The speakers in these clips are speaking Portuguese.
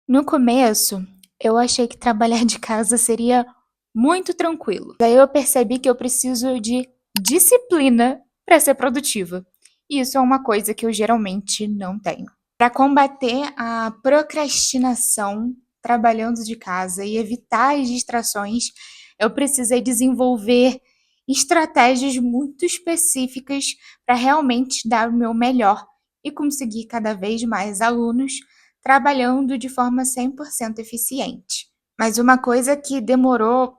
No começo, eu achei que trabalhar de casa seria muito tranquilo. Daí eu percebi que eu preciso de disciplina para ser produtiva. E isso é uma coisa que eu geralmente não tenho. Para combater a procrastinação trabalhando de casa e evitar as distrações, eu precisei desenvolver estratégias muito específicas para realmente dar o meu melhor e conseguir cada vez mais alunos trabalhando de forma 100% eficiente. Mas uma coisa que demorou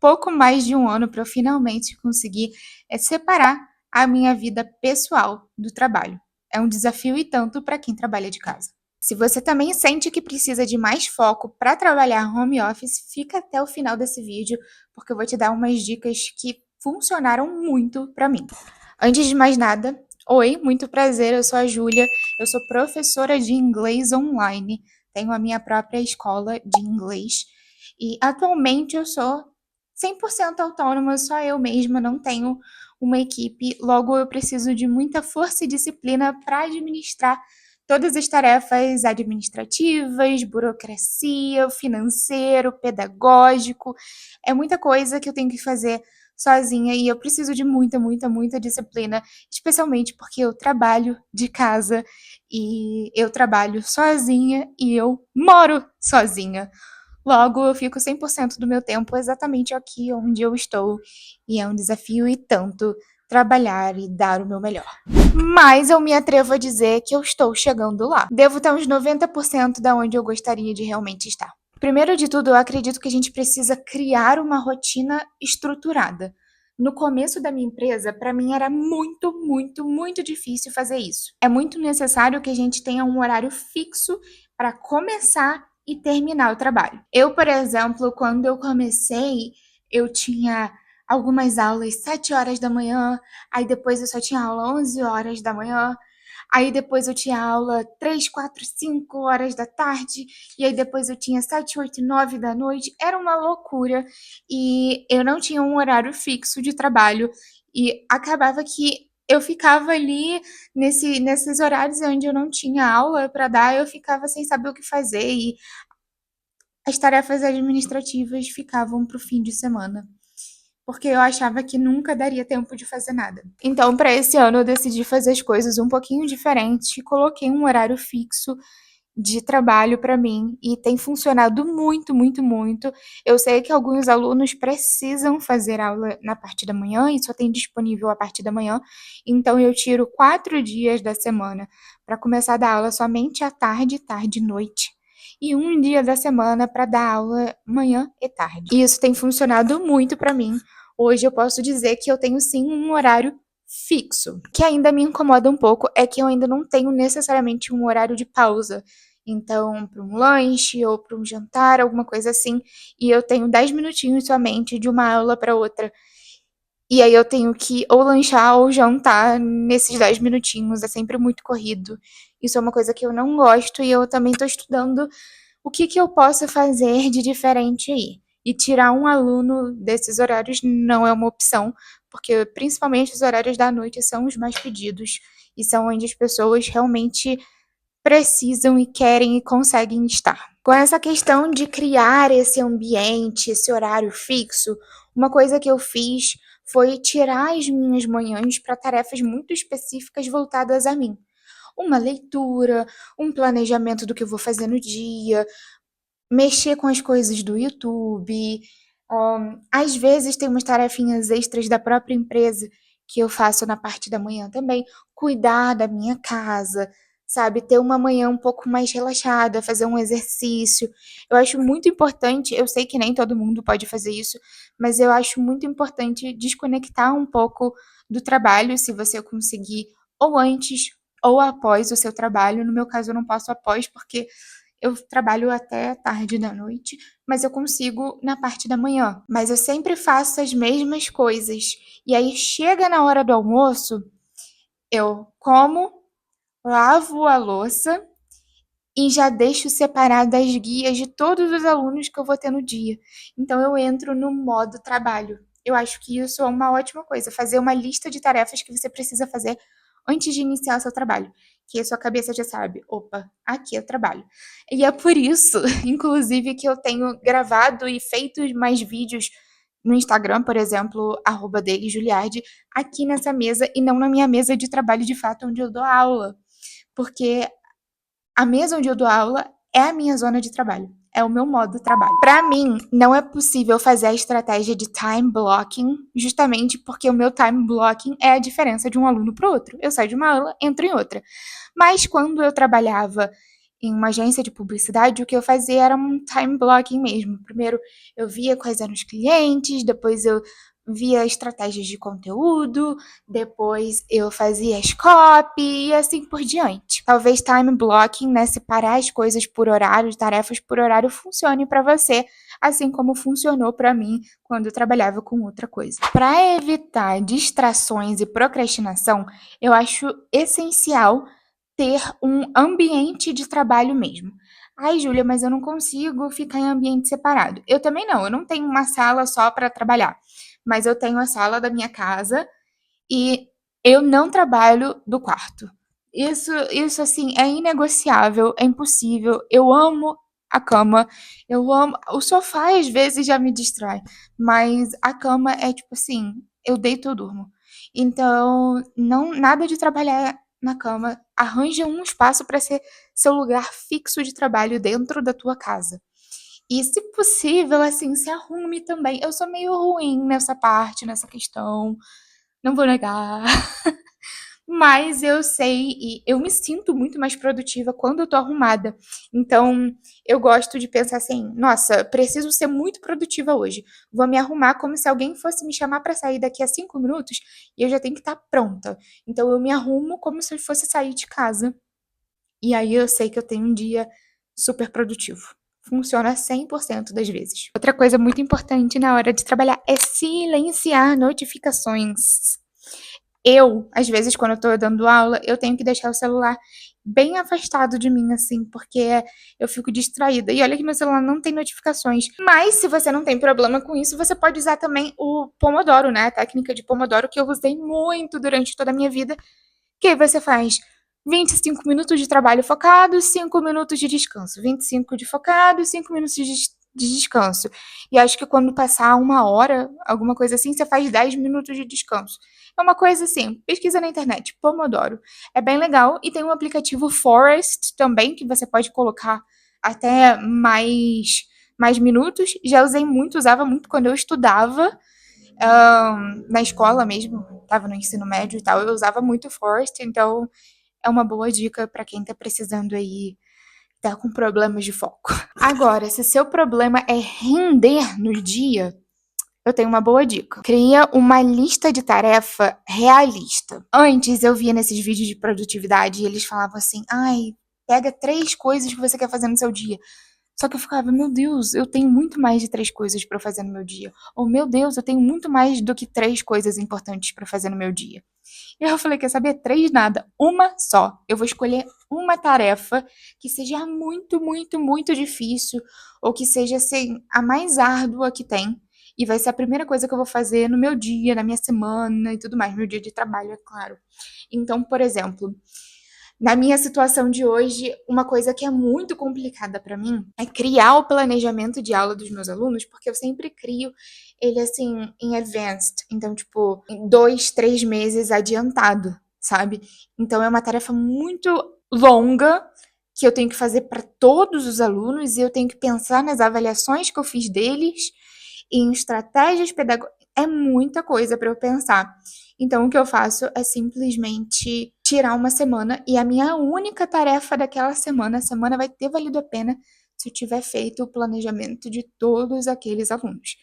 pouco mais de um ano para eu finalmente conseguir é separar a minha vida pessoal do trabalho. É um desafio e tanto para quem trabalha de casa. Se você também sente que precisa de mais foco para trabalhar home office, fica até o final desse vídeo, porque eu vou te dar umas dicas que funcionaram muito para mim. Antes de mais nada, oi, muito prazer, eu sou a Júlia, eu sou professora de inglês online, tenho a minha própria escola de inglês e atualmente eu sou 100% autônoma, só eu mesma, não tenho uma equipe, logo eu preciso de muita força e disciplina para administrar todas as tarefas administrativas, burocracia, financeiro, pedagógico, é muita coisa que eu tenho que fazer sozinha e eu preciso de muita, muita, muita disciplina, especialmente porque eu trabalho de casa e eu trabalho sozinha e eu moro sozinha. Logo, eu fico 100% do meu tempo exatamente aqui onde eu estou e é um desafio e tanto trabalhar e dar o meu melhor. Mas eu me atrevo a dizer que eu estou chegando lá. Devo estar uns 90% da onde eu gostaria de realmente estar. Primeiro de tudo, eu acredito que a gente precisa criar uma rotina estruturada. No começo da minha empresa, para mim era muito, muito, muito difícil fazer isso. É muito necessário que a gente tenha um horário fixo para começar e terminar o trabalho. Eu, por exemplo, quando eu comecei, eu tinha algumas aulas 7 horas da manhã, aí depois eu só tinha aula 11 horas da manhã, aí depois eu tinha aula 3, 4, 5 horas da tarde, e aí depois eu tinha 7, 8, 9 da noite. Era uma loucura e eu não tinha um horário fixo de trabalho e acabava que eu ficava ali nesses horários onde eu não tinha aula para dar, eu ficava sem saber o que fazer e as tarefas administrativas ficavam para o fim de semana porque eu achava que nunca daria tempo de fazer nada. Então, para esse ano, eu decidi fazer as coisas um pouquinho diferentes e coloquei um horário fixo de trabalho para mim e tem funcionado muito, muito, muito. Eu sei que alguns alunos precisam fazer aula na parte da manhã e só tem disponível a parte da manhã, então eu tiro 4 dias da semana para começar a dar aula somente à tarde, tarde e noite. E um dia da semana para dar aula manhã e tarde. E isso tem funcionado muito para mim. Hoje eu posso dizer que eu tenho sim um horário fixo. O que ainda me incomoda um pouco é que eu ainda não tenho necessariamente um horário de pausa. Então, para um lanche ou para um jantar, alguma coisa assim, e eu tenho 10 minutinhos somente de uma aula para outra. E aí eu tenho que ou lanchar ou jantar nesses 10 minutinhos, é sempre muito corrido. Isso é uma coisa que eu não gosto e eu também estou estudando o que eu posso fazer de diferente aí. E tirar um aluno desses horários não é uma opção, porque principalmente os horários da noite são os mais pedidos e são onde as pessoas realmente precisam e querem e conseguem estar. Com essa questão de criar esse ambiente, esse horário fixo, uma coisa que eu fiz foi tirar as minhas manhãs para tarefas muito específicas voltadas a mim. Uma leitura, um planejamento do que eu vou fazer no dia, mexer com as coisas do YouTube. Às vezes tem umas tarefinhas extras da própria empresa que eu faço na parte da manhã também. Cuidar da minha casa, sabe? Ter uma manhã um pouco mais relaxada, fazer um exercício. Eu acho muito importante, eu sei que nem todo mundo pode fazer isso, mas eu acho muito importante desconectar um pouco do trabalho, se você conseguir, ou antes ou após o seu trabalho. No meu caso, eu não posso após, porque eu trabalho até tarde da noite, mas eu consigo na parte da manhã. Mas eu sempre faço as mesmas coisas. E aí chega na hora do almoço, eu como, lavo a louça e já deixo separado as guias de todos os alunos que eu vou ter no dia. Então eu entro no modo trabalho. Eu acho que isso é uma ótima coisa, fazer uma lista de tarefas que você precisa fazer antes de iniciar o seu trabalho. que a sua cabeça já sabe, opa, aqui eu trabalho. E é por isso, inclusive, que eu tenho gravado e feito mais vídeos no Instagram, por exemplo, @dailyjuliardi, aqui nessa mesa e não na minha mesa de trabalho de fato, onde eu dou aula. Porque a mesa onde eu dou aula é a minha zona de trabalho, é o meu modo de trabalho. Para mim, não é possível fazer a estratégia de time blocking, justamente porque o meu time blocking é a diferença de um aluno para o outro. Eu saio de uma aula, entro em outra. Mas quando eu trabalhava em uma agência de publicidade, o que eu fazia era um time blocking mesmo. Primeiro eu via quais eram os clientes, depois eu via estratégias de conteúdo, depois eu fazia as copy e assim por diante. Talvez time blocking, né, separar as coisas por horário, tarefas por horário, funcione para você, assim como funcionou para mim quando eu trabalhava com outra coisa. Para evitar distrações e procrastinação, eu acho essencial ter um ambiente de trabalho mesmo. Ai, Júlia, mas eu não consigo ficar em ambiente separado. Eu também não, eu não tenho uma sala só para trabalhar, mas eu tenho a sala da minha casa e eu não trabalho do quarto. Isso assim, é inegociável, é impossível. Eu amo a cama, eu amo. O sofá às vezes já me distrai, mas a cama é tipo assim, eu deito, eu durmo. Então, não nada de trabalhar na cama. Arranja um espaço para ser seu lugar fixo de trabalho dentro da tua casa. E, se possível, assim, se arrume também. Eu sou meio ruim nessa parte, nessa questão, não vou negar. Mas eu sei e eu me sinto muito mais produtiva quando eu tô arrumada. Então, eu gosto de pensar assim: "Nossa, preciso ser muito produtiva hoje. Vou me arrumar como se alguém fosse me chamar para sair daqui a 5 minutos e eu já tenho que estar pronta". Então eu me arrumo como se eu fosse sair de casa. E aí eu sei que eu tenho um dia super produtivo. Funciona 100% das vezes. Outra coisa muito importante na hora de trabalhar é silenciar notificações. Eu, às vezes, quando eu tô dando aula, eu tenho que deixar o celular bem afastado de mim, assim, porque eu fico distraída. E olha que meu celular não tem notificações. Mas se você não tem problema com isso, você pode usar também o Pomodoro, né? A técnica de Pomodoro que eu usei muito durante toda a minha vida. Que aí você faz 25 minutos de trabalho focado, 5 minutos de descanso. 25 de focado, 5 minutos de descanso. E acho que quando passar 1 hora, alguma coisa assim, você faz 10 minutos de descanso. É uma coisa assim, pesquisa na internet, Pomodoro. É bem legal. E tem um aplicativo Forest também, que você pode colocar até mais minutos. Já usei muito, usava muito quando eu estudava na escola mesmo, estava no ensino médio e tal, eu usava muito o Forest, então é uma boa dica para quem tá precisando aí, tá com problemas de foco. Agora, se seu problema é render no dia, eu tenho uma boa dica. Cria uma lista de tarefa realista. Antes eu via nesses vídeos de produtividade e eles falavam assim: ai, pega 3 coisas que você quer fazer no seu dia. Só que eu ficava, meu Deus, eu tenho muito mais de 3 coisas para fazer no meu dia. Ou, meu Deus, eu tenho muito mais do que 3 coisas importantes para fazer no meu dia. E aí eu falei, quer saber? 3 nada, uma só. Eu vou escolher uma tarefa que seja muito, muito, muito difícil, ou que seja, assim, a mais árdua que tem. E vai ser a primeira coisa que eu vou fazer no meu dia, na minha semana e tudo mais, meu dia de trabalho, é claro. Então, por exemplo, na minha situação de hoje, uma coisa que é muito complicada para mim é criar o planejamento de aula dos meus alunos, porque eu sempre crio ele assim em advanced, então tipo, em 2, 3 meses adiantado, sabe? Então é uma tarefa muito longa que eu tenho que fazer para todos os alunos e eu tenho que pensar nas avaliações que eu fiz deles, em estratégias pedagógicas, é muita coisa para eu pensar. Então, o que eu faço é simplesmente tirar uma semana e a minha única tarefa daquela semana, a semana vai ter valido a pena se eu tiver feito o planejamento de todos aqueles alunos.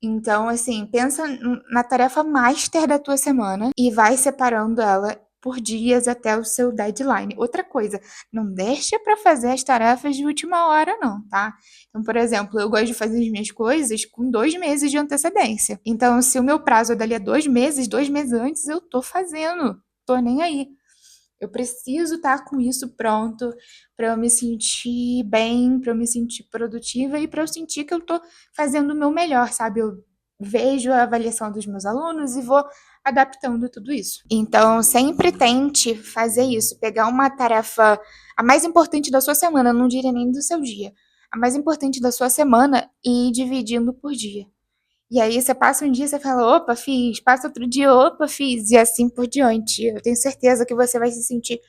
Então, assim, pensa na tarefa master da tua semana e vai separando ela por dias até o seu deadline. Outra coisa, não deixa para fazer as tarefas de última hora, não, tá? Então, por exemplo, eu gosto de fazer as minhas coisas com 2 meses de antecedência. Então, se o meu prazo é dali a 2 meses, 2 meses antes eu tô fazendo. Tô nem aí. Eu preciso estar com isso pronto para eu me sentir bem, para eu me sentir produtiva e para eu sentir que eu tô fazendo o meu melhor, sabe? Eu vejo a avaliação dos meus alunos e vou adaptando tudo isso. Então, sempre tente fazer isso, pegar uma tarefa, a mais importante da sua semana, não diria nem do seu dia, a mais importante da sua semana e ir dividindo por dia. E aí você passa um dia, você fala, opa, fiz, passa outro dia, opa, fiz, e assim por diante. Eu tenho certeza que você vai se sentir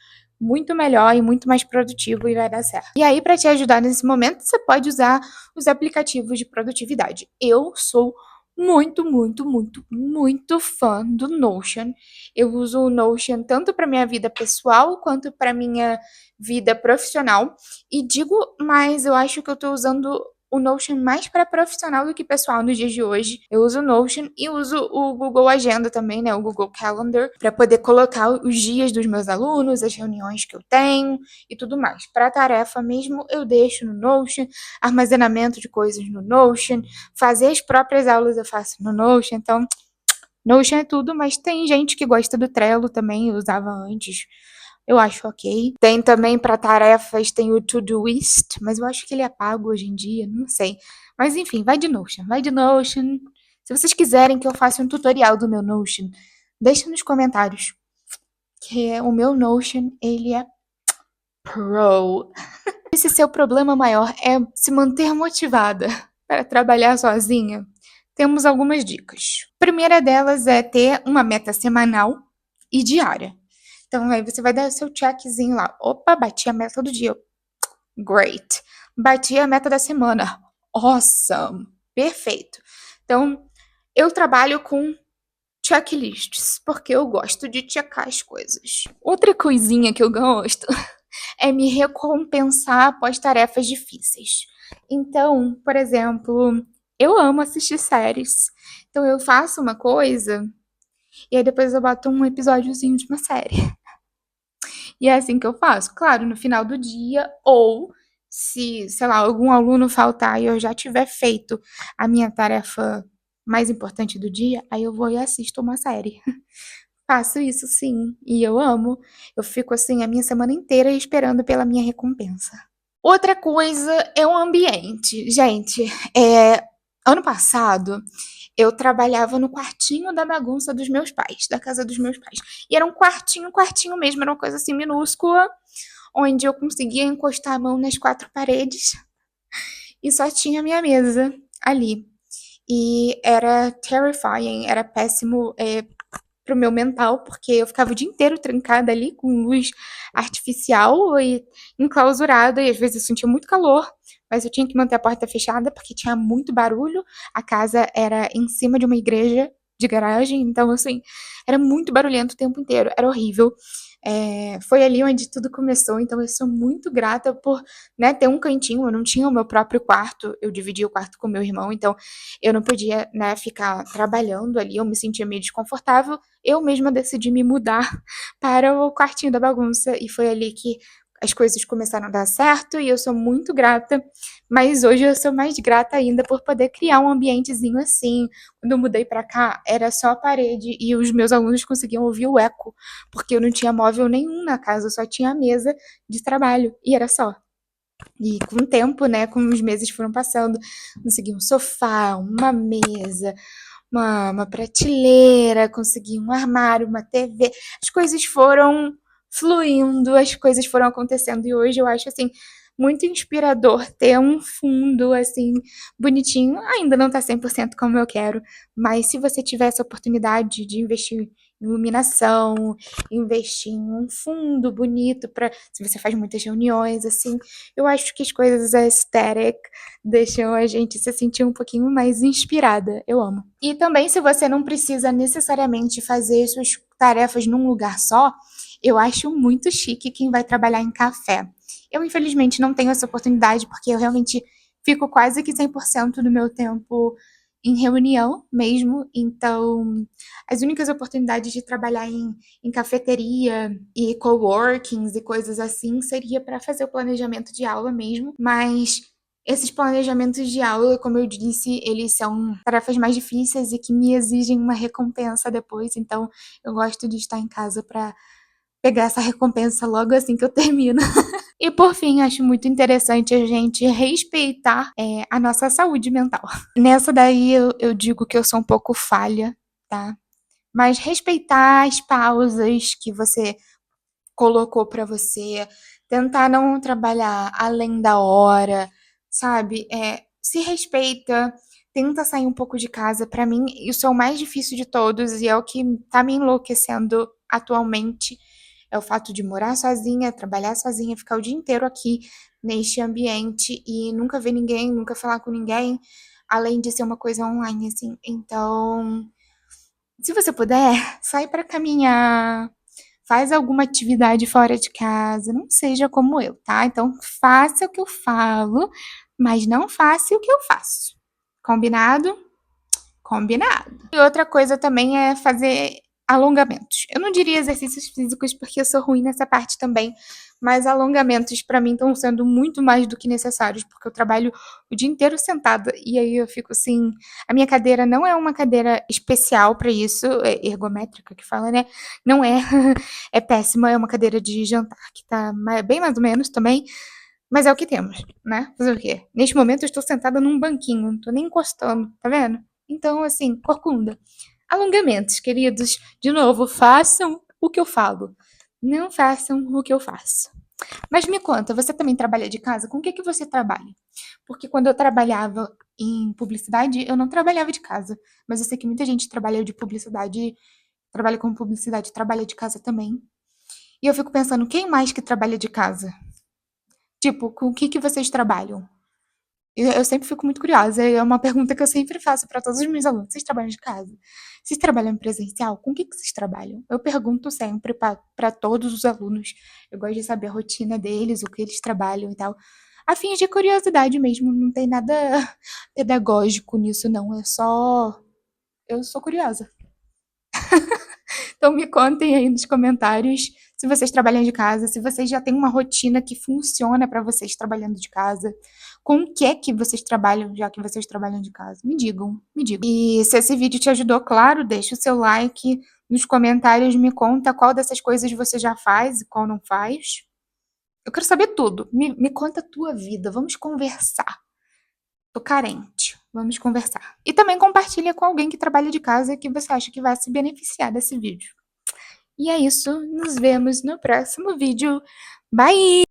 muito melhor e muito mais produtivo e vai dar certo. E aí, para te ajudar nesse momento, você pode usar os aplicativos de produtividade. Eu sou muito fã do Notion. Eu uso o Notion tanto para minha vida pessoal quanto para minha vida profissional. E digo mais, eu acho que eu tô usando o Notion mais para profissional do que pessoal nos dias de hoje. Eu uso o Notion e uso o Google Agenda também, né? O Google Calendar, para poder colocar os dias dos meus alunos, as reuniões que eu tenho e tudo mais. Para tarefa mesmo, eu deixo no Notion, armazenamento de coisas no Notion, fazer as próprias aulas eu faço no Notion. Então, Notion é tudo, mas tem gente que gosta do Trello também, eu usava antes. Eu acho ok. Tem também para tarefas, tem o Todoist, mas eu acho que ele é pago hoje em dia, não sei. Mas enfim, vai de Notion, vai de Notion. Se vocês quiserem que eu faça um tutorial do meu Notion, deixa nos comentários. Que o meu Notion, ele é pro. Esse seu problema maior é se manter motivada para trabalhar sozinha. Temos algumas dicas. A primeira delas é ter uma meta semanal e diária. Então, aí você vai dar o seu checkzinho lá. Opa, bati a meta do dia. Great. Bati a meta da semana. Awesome. Perfeito. Então, eu trabalho com checklists, porque eu gosto de checar as coisas. Outra coisinha que eu gosto é me recompensar após tarefas difíceis. Então, por exemplo, eu amo assistir séries. Então, eu faço uma coisa e aí depois eu boto um episódiozinho de uma série. E é assim que eu faço. Claro, no final do dia, ou se, sei lá, algum aluno faltar e eu já tiver feito a minha tarefa mais importante do dia, aí eu vou e assisto uma série. Faço isso sim, e eu amo. Eu fico assim a minha semana inteira esperando pela minha recompensa. Outra coisa é o ambiente. Gente, ano passado eu trabalhava no quartinho da bagunça dos meus pais, da casa dos meus pais. E era um quartinho mesmo, era uma coisa assim minúscula, onde eu conseguia encostar a mão nas quatro paredes e só tinha a minha mesa ali. E era terrifying, era péssimo pro meu mental, porque eu ficava o dia inteiro trancada ali com luz artificial e enclausurada, e às vezes eu sentia muito calor, mas eu tinha que manter a porta fechada porque tinha muito barulho. A casa era em cima de uma igreja de garagem, então assim, era muito barulhento o tempo inteiro, era horrível. Foi ali onde tudo começou, então eu sou muito grata por, né, ter um cantinho. Eu não tinha o meu próprio quarto, eu dividia o quarto com meu irmão, então eu não podia, né, ficar trabalhando ali, eu me sentia meio desconfortável. Eu mesma decidi me mudar para o quartinho da bagunça e foi ali que as coisas começaram a dar certo e eu sou muito grata, mas hoje eu sou mais grata ainda por poder criar um ambientezinho assim. Quando eu mudei para cá, era só a parede e os meus alunos conseguiam ouvir o eco, porque eu não tinha móvel nenhum na casa, eu só tinha a mesa de trabalho e era só. E com o tempo, né, com os meses foram passando, consegui um sofá, uma mesa, uma prateleira, consegui um armário, uma TV. As coisas foram fluindo, as coisas foram acontecendo e hoje eu acho assim muito inspirador ter um fundo assim bonitinho. Ainda não tá 100% como eu quero, mas se você tiver essa oportunidade de investir em iluminação, investir em um fundo bonito para se você faz muitas reuniões assim, eu acho que as coisas aesthetic deixam a gente se sentir um pouquinho mais inspirada. Eu amo. E também, se você não precisa necessariamente fazer suas tarefas num lugar só, eu acho muito chique quem vai trabalhar em café. Eu, infelizmente, não tenho essa oportunidade porque eu realmente fico quase que 100% do meu tempo em reunião mesmo. Então, as únicas oportunidades de trabalhar em cafeteria e coworkings e coisas assim seria para fazer o planejamento de aula mesmo. Mas esses planejamentos de aula, como eu disse, eles são tarefas mais difíceis e que me exigem uma recompensa depois. Então, eu gosto de estar em casa para pegar essa recompensa logo assim que eu termino. E por fim, acho muito interessante a gente respeitar a nossa saúde mental. Nessa daí eu digo que eu sou um pouco falha, tá? mas respeitar as pausas que você colocou pra você, tentar não trabalhar além da hora, sabe? Se respeita, tenta sair um pouco de casa. Pra mim, isso é o mais difícil de todos e é o que tá me enlouquecendo atualmente. É o fato de morar sozinha, trabalhar sozinha, ficar o dia inteiro aqui neste ambiente e nunca ver ninguém, nunca falar com ninguém, além de ser uma coisa online, assim. Então, se você puder, sai pra caminhar, faz alguma atividade fora de casa, não seja como eu, tá? Então, faça o que eu falo, mas não faça o que eu faço. Combinado? Combinado. E outra coisa também é fazer alongamentos. Eu não diria exercícios físicos porque eu sou ruim nessa parte também, mas alongamentos pra mim estão sendo muito mais do que necessários, porque eu trabalho o dia inteiro sentada e aí eu fico assim, a minha cadeira não é uma cadeira especial pra isso, é ergométrica que fala, né? Não é, é péssima, é uma cadeira de jantar que tá bem mais ou menos também, mas é o que temos, né? Fazer o quê? Neste momento eu estou sentada num banquinho, não tô nem encostando, tá vendo? Então, assim, corcunda. Alongamentos, queridos. De novo, façam o que eu falo. Não façam o que eu faço. Mas me conta, você também trabalha de casa? Com o que que você trabalha? Porque quando eu trabalhava em publicidade, eu não trabalhava de casa. Mas eu sei que muita gente trabalha de publicidade, trabalha com publicidade, trabalha de casa também. E eu fico pensando, quem mais que trabalha de casa? Tipo, com o que que vocês trabalham? Eu sempre fico muito curiosa, é uma pergunta que eu sempre faço para todos os meus alunos: "Vocês trabalham de casa? Vocês trabalham em presencial? Com o que que vocês trabalham?". Eu pergunto sempre para todos os alunos, eu gosto de saber a rotina deles, o que eles trabalham e tal, a fim de curiosidade mesmo, não tem nada pedagógico nisso não, é só eu sou curiosa. Então me contem aí nos comentários se vocês trabalham de casa, se vocês já têm uma rotina que funciona para vocês trabalhando de casa, com o que é que vocês trabalham, já que vocês trabalham de casa. Me digam, me digam. E se esse vídeo te ajudou, claro, deixa o seu like, nos comentários me conta qual dessas coisas você já faz e qual não faz. Eu quero saber tudo. Me conta a tua vida, vamos conversar. Tô carente, vamos conversar. E também compartilha com alguém que trabalha de casa que você acha que vai se beneficiar desse vídeo. E é isso, nos vemos no próximo vídeo. Bye!